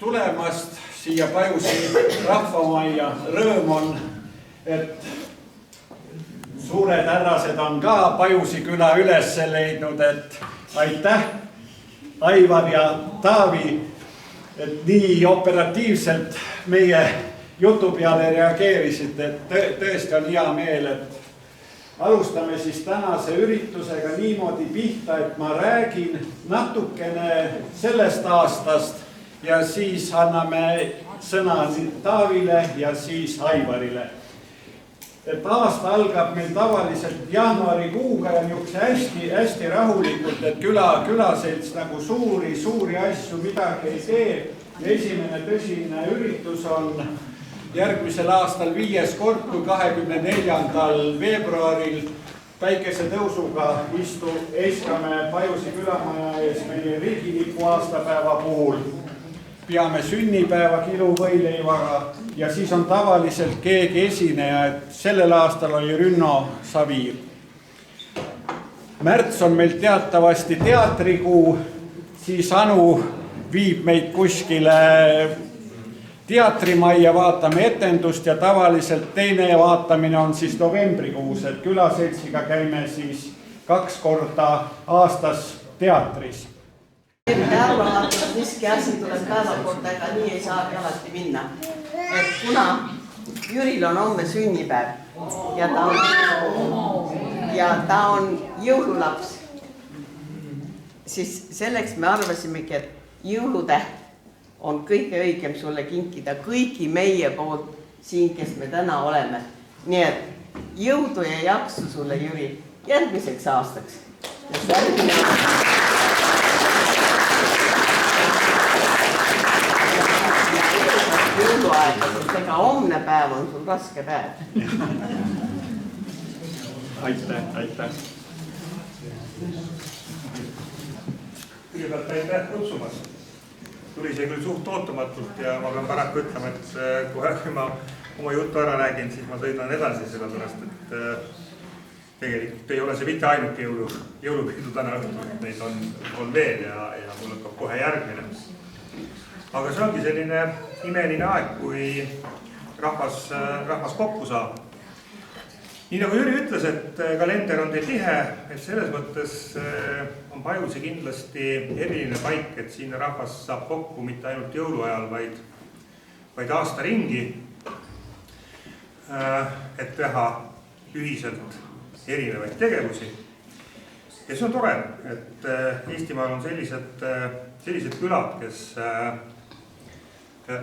tulemast siia Pajusi rahvamajja. Rõõm on, et suured härrased on ka Pajusi küla üles leidnud, et aitäh, Aivar ja Taavi, et nii operatiivselt meie jutu peale reageerisid, et tõesti on hea meel, et alustame siis tänase üritusega niimoodi pihta, et ma räägin natukene sellest aastast ja siis anname sõna Taavile ja siis Aivarile. Et aasta algab meil tavaliselt jaanuarikuuga ja niisuguse hästi rahulikult, et külaselts nagu suuri asju midagi ei tee. Ja esimene tõsine üritus on järgmisel aastal 5. kord, kui 24. veebruaril päikesetõusuga heiskame Pajusi külamaja ees meie riigilipu aastapäeva puhul. Peame sünnipäeva kiluvõileivaga ja siis on tavaliselt keegi esineja, et sellel aastal oli Rünno Saviir. Märts on meil teatavasti teatrikuu, siis Anu viib meid kuskile teatrimajja, vaatame etendust ja tavaliselt teine vaatamine on siis novembrikuus, et külaseltsiga käime siis 2 korda aastas teatris. Arvamatus miski asi tuleb päevakorda, ega nii ei saa alati minna. Et kuna Jüril on homme sünnipäev ja ta on jõululaps, siis selleks me arvasimegi, et jõulutäht on kõige õigem sulle kinkida kõigi meie poolt siin, kes me täna oleme. Nii et jõudu ja jaksu sulle, Jüri, järgmiseks aastaks. Jõuluaega, sest ega homne päev on sul raske päev. Aitäh. Kõigepealt aitäh kutsumast. Tuli see küll suht ootamatult ja ma pean paraku ütlema, et kui ma oma jutu ära räägin, siis ma sõidan edasi, sellepärast, et tegelikult ei ole see mitte ainuke jõulupidu täna õhtul, neid on veel ja mul hakkab kohe järgmine. Aga see ongi selline imeline aeg, kui rahvas kokku saab. Nii nagu Jüri ütles, et kalender on teil tihe, et selles mõttes on Pajusi kindlasti eriline paik, et siin rahvas saab kokku mitte ainult jõuluajal, vaid aasta ringi, et teha ühiselt erinevaid tegevusi. Ja see on tore, et Eestimaal on sellised külad, kes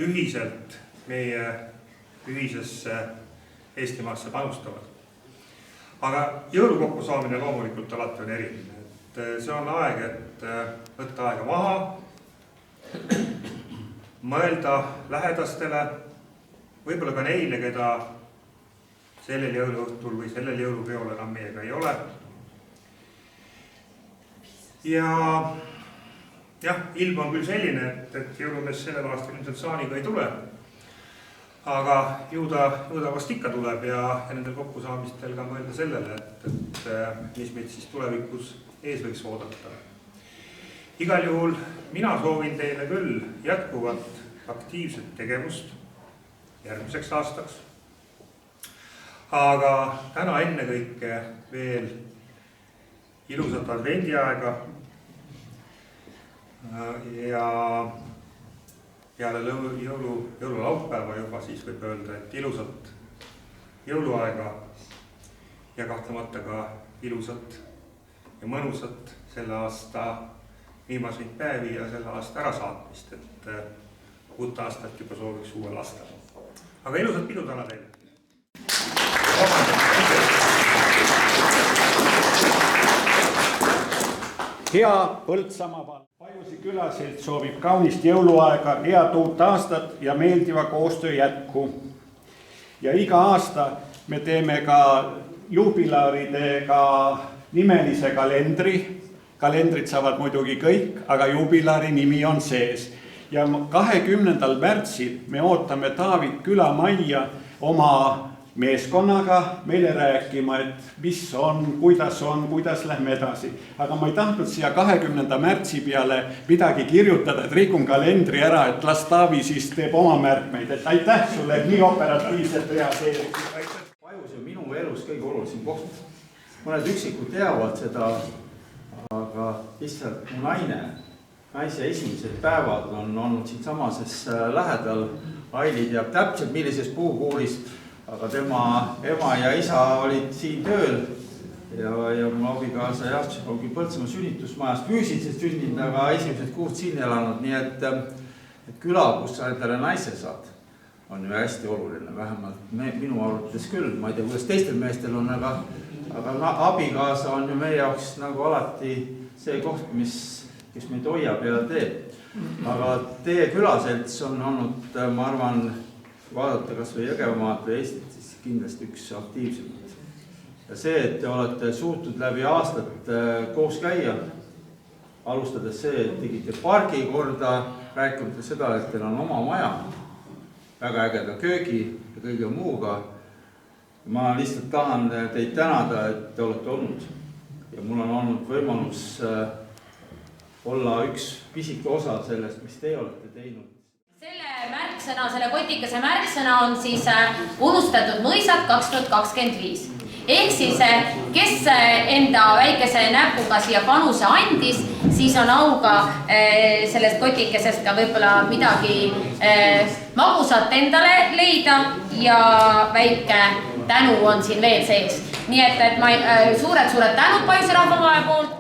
ühiselt meie ühisesse Eestimaasse panustavad. Aga jõulukokku saamine loomulikult alati on eriline. See on aeg, et võtta aega maha, mõelda lähedastele, võib-olla ka neile, keda sellel jõuluõhtul või sellel jõulupeol enam meiega ei ole. Ja ilm on küll selline, et jõulumees sellel aastal ilmselt saaniga ei tule. Aga jõuda vast ikka tuleb ja nendel kokkusaamistel ka mõelda sellele, et mis meid siis tulevikus ees võiks oodata. Igal juhul mina soovin teile küll jätkuvat aktiivset tegevust järgmiseks aastaks. Aga täna ennekõike veel ilusat advendiaega ja peale jõululaupäeva juba siis võib öelda, et ilusat jõuluaega ja kahtlemata ka ilusat ja mõnusat selle aasta viimaseid päevi ja selle aasta ärasaatmist, et uut aastat juba sooviks uuel aastal. Aga ilusat pidu täna teile! Hea Põltsamaa Pajusi külaselt soovib kaunist jõuluaega, head uut aastat ja meeldiva koostöö jätku. Ja iga aasta me teeme ka jubilaaridega nimelise kalendri. Kalendrid saavad muidugi kõik, aga jubilaari nimi on sees. Ja 20. märtsil me ootame Taavit külamajja oma meeskonnaga meile rääkima, et mis on, kuidas lähme edasi. Aga ma ei tahtnud siia 20. märtsi peale midagi kirjutada, et rikun kalendri ära, et las Taavi siis teeb oma märkmeid. Et aitäh sulle nii operatiivselt reaseerimisest. Pajus on minu elus kõige olulisem koht. Mõned üksikud teavad seda, aga lihtsalt mu naise esimesed päevad on olnud siin samases lähedal. Aili teab täpselt millises puukuurist, aga tema ema ja isa olid siin tööl ja mu abikaasa Jahtšin ongi Põltsamaa sünnitusmajas füüsiliselt sündinud, aga esimesed kuud siin elanud, nii et küla, kus sa endale naise saad, on ju hästi oluline, vähemalt minu arvates küll, ma ei tea, kuidas teistel meestel on, aga abikaasa on ju meie jaoks nagu alati see koht, kes meid hoiab ja teeb. Aga teie külaselts on olnud, ma arvan, vaadata kas või Jõgevamaad või Eestit, siis kindlasti üks aktiivsemad. Ja see, et te olete suutnud läbi aastat koos käia, alustades see, et tegite pargi korda, rääkimata seda, et teil on oma maja, väga ägeda köögi ja kõige muuga. Ma lihtsalt tahan teid tänada, et te olete olnud ja mul on olnud võimalus olla üks pisike osa sellest, mis te olete teinud. Selle märksõna, selle kotikese märksõna on siis unustatud mõisad 2025. Ehk siis, kes enda väikese näpuga siia panuse andis, siis on auga sellest kotikesest ka võib-olla midagi magusat endale leida ja väike tänu on siin veel sees. Nii et ma suured tänud Pajuse rahvamaja poolt.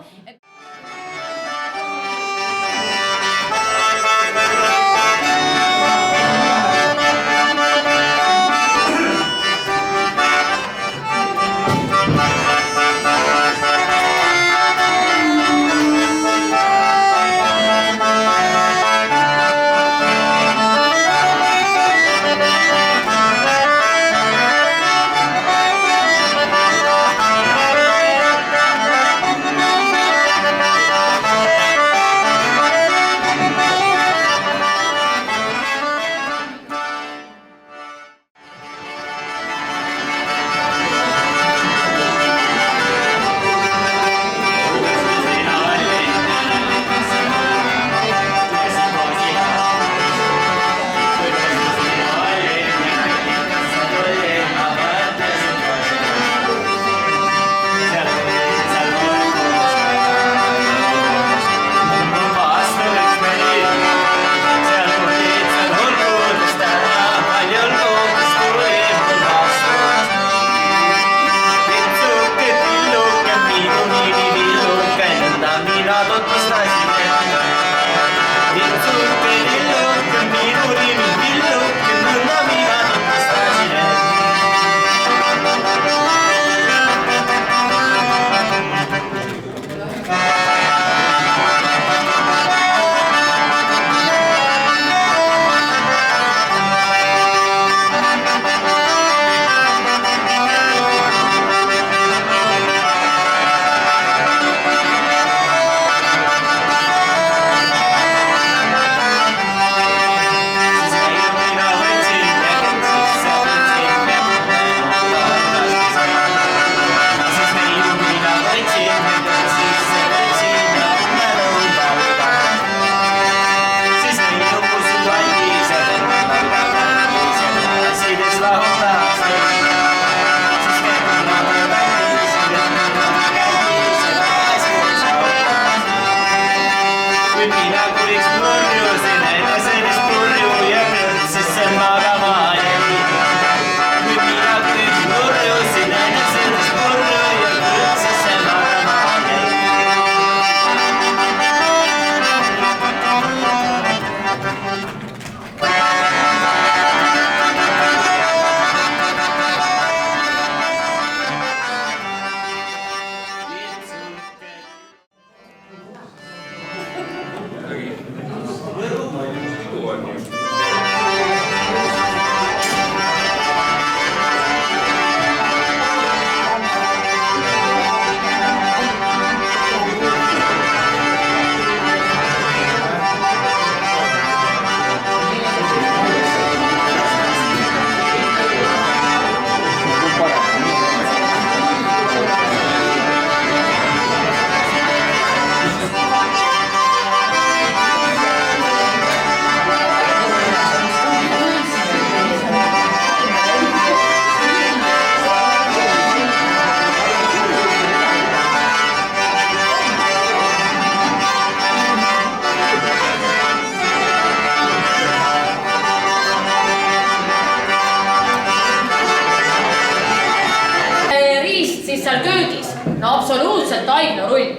siis seal köögis? No absoluutselt taignarull.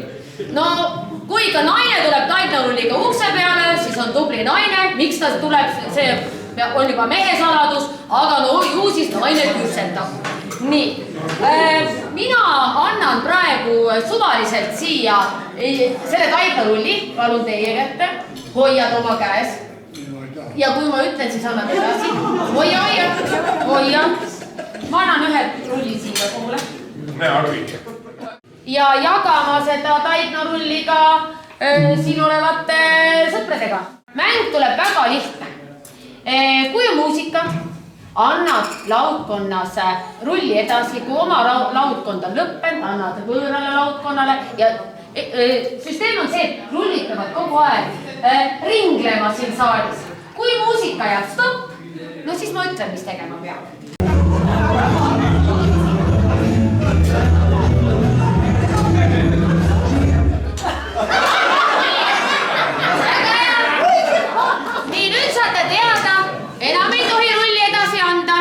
No kui ka naine tuleb taignarulliga ukse peale, siis on tubli naine. Miks ta tuleb, see on juba mehe saladus, aga no ju siis naine küpsetab. Nii, mina annan praegu suvaliselt siia selle taignarulli, palun teie kätte, hoiad oma käes. Ja kui ma ütlen, siis annad edasi. Hoia. Ma annan ühe rulli siia poole. Ja jagama seda taignarulli ka siin olevate sõpradega. Mäng tuleb väga lihtne. Kui on muusika, annad laudkonnas rulli edasi, kui oma laudkond on lõppenud, annad võõrale laudkonnale ja süsteem on see, et rullid peavad kogu aeg ringlema siin saalis. Kui muusika jääb stopp, no siis ma ütlen, mis tegema peab. Nii, nüüd saate teada, enam ei tohi rulli edasi anda.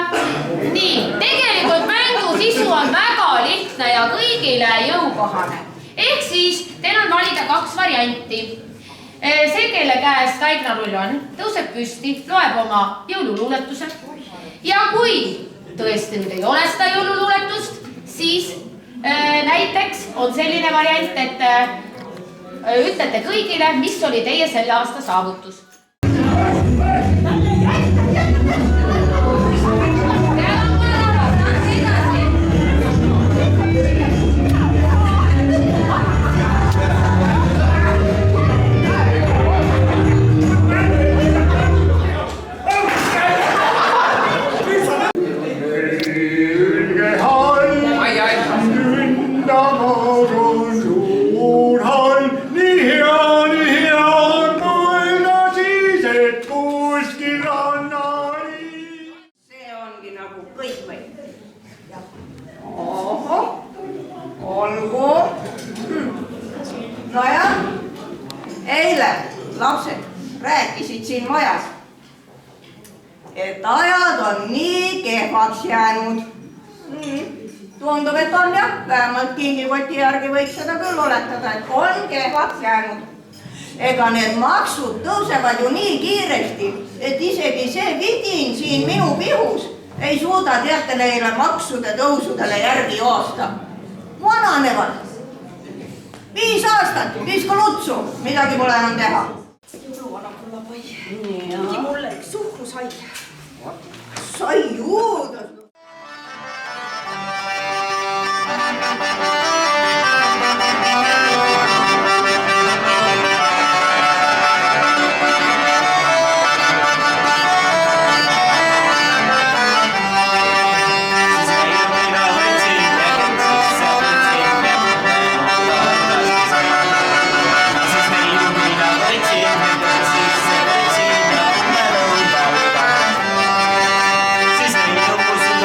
Nii, tegelikult mängu sisu on väga lihtne ja kõigile jõukohane. Ehk siis teil on valida 2 varianti. See, kelle käes taignarull on, tõuseb püsti, loeb oma jõululuuletuse. Ja kui tõesti nüüd ei ole seda jõululuuletust, siis näiteks on selline variant, et ütlete kõigile, mis oli teie selle aasta saavutus. Nojah, eile lapsed rääkisid siin majas, et ajad on nii kehvaks jäänud. Tundub, et on jah, vähemalt kingikoti järgi võiks seda küll oletada, et on kehvaks jäänud. Ega need maksud tõusevad ju nii kiiresti, et isegi see vidin siin minu pihus ei suuda teate neile maksude tõusudele järgi joosta. Vananevad. 5 aastat, viska lutsu, midagi pole enam teha. Jõuluvanam kulla poi. Tegi mulle üks suhkrusai. Sai juurde. Siis neil lõpus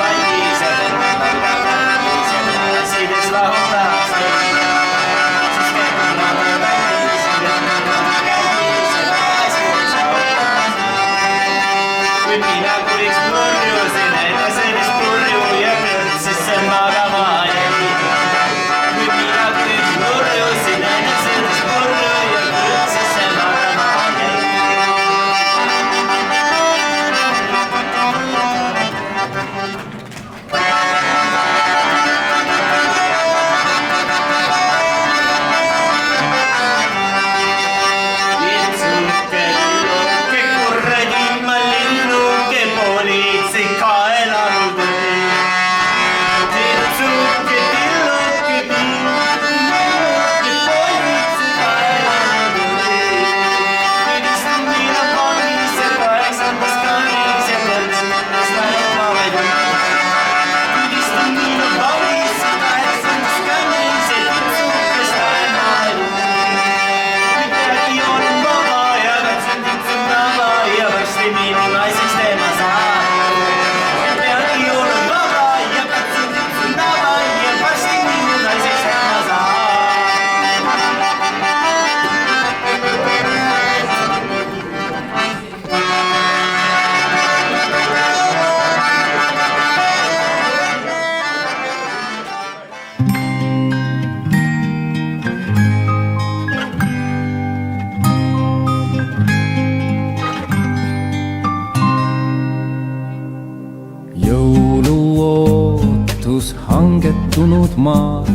kus hangetunud maa.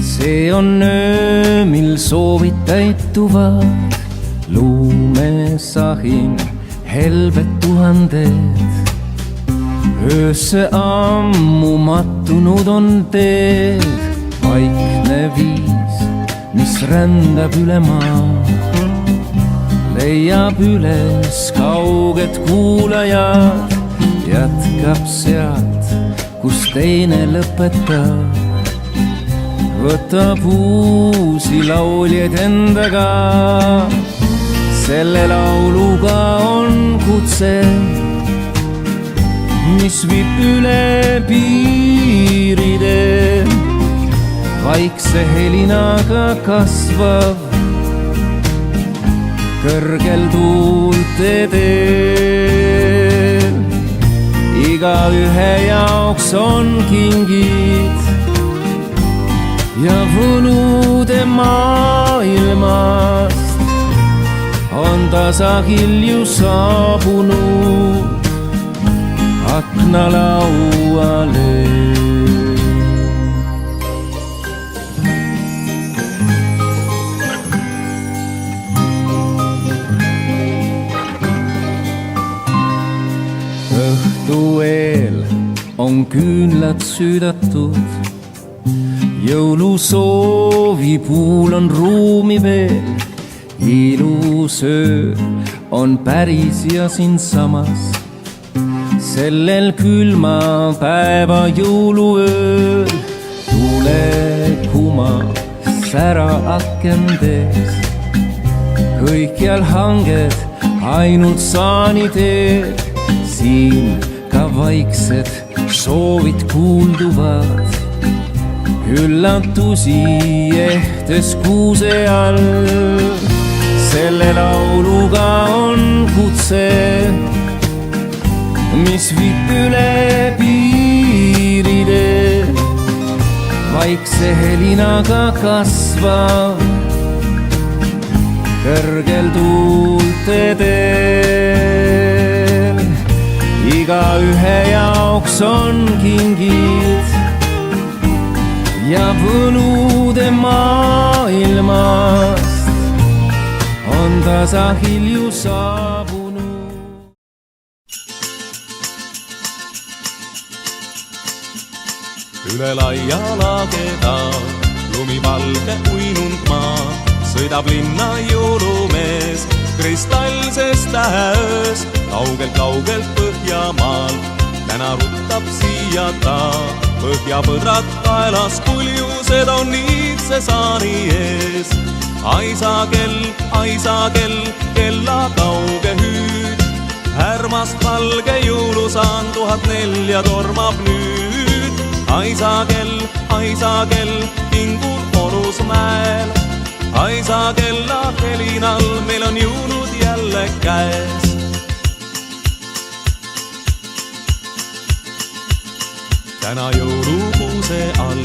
See on öö, mil soovid täituvad, luumesahin helbed tuhanded. Öösse ammu mattunud on teed, vaikne viis, mis rändab üle maa. Leiab üles kauged kuulajad, jätkab sealt, kus teine lõpetab. Võtab uusi lauljaid endaga, selle lauluga on kutse, mis viib üle piiride. Vaikse helinaga kasvav, kõrgel tuulte teel. Igaühe jaoks on kingid ja võlude maailmast on tasahilju saabunud aknalauale. Õhtu eel on küünlad süüdatud, jõulusoovi puul on ruumi veel. Ilus öö on päris ja siinsamas, sellel külma päeva jõuluööl. Tulekuma sära akendes, kõikjal hanged ainult saani teed. Siin ka vaiksed soovid kuulduvad, üllatusi ehtes kuuse all. Selle lauluga on kutse, mis viib üle piiride. Vaikse helinaga kasvav, kõrgel tuulte teel. Igaühe jaoks on kingid ja võlude maailmast on tasahilju saabunud. Üle laia lageda lumivalge uinunud maa sõidab linna jõulumees kristallses täheöös. Kaugelt Põhjamaal täna ruttab siia ta, põhjapõdrad kaelas, kuljused on niitse saani ees. Aisakell, kella kauge hüüd, härmast valge jõulusaan 1004 tormab nüüd. Aisakell, kingul Orusmäel, aisakella helinal meil on jõulud jälle käes. Täna jõulukuuse all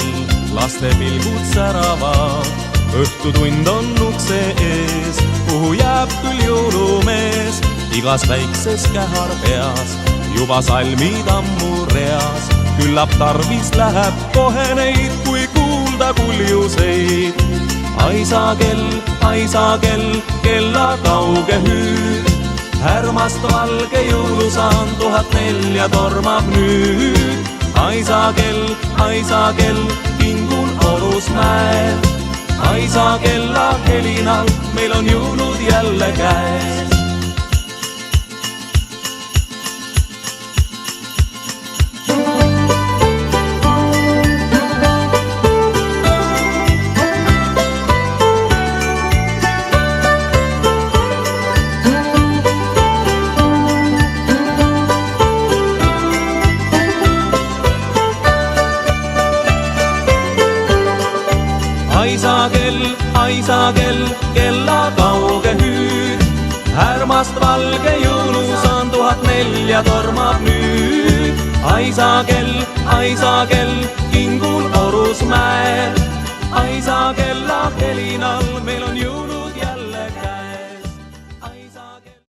laste pilgud säravad, õhtutund on ukse ees, kuhu jääb küll jõulumees. Igas väikses kähar peas, juba salmid ammu reas, küllap tarvis läheb kohe neid, kui kuulda kuljuseid. Aisakell, kella kauge hüüd, härmast valge jõulusaan 1004 tormab nüüd. Aisakell, kingul Orusmäel, aisakella helinal meil on jõulud jälle käes. Aisakell, kella kauge hüüd, härmast valge jõulusaan 1004 tormab nüüd. Aisakell, kingul Orusmäel, aisakella helinal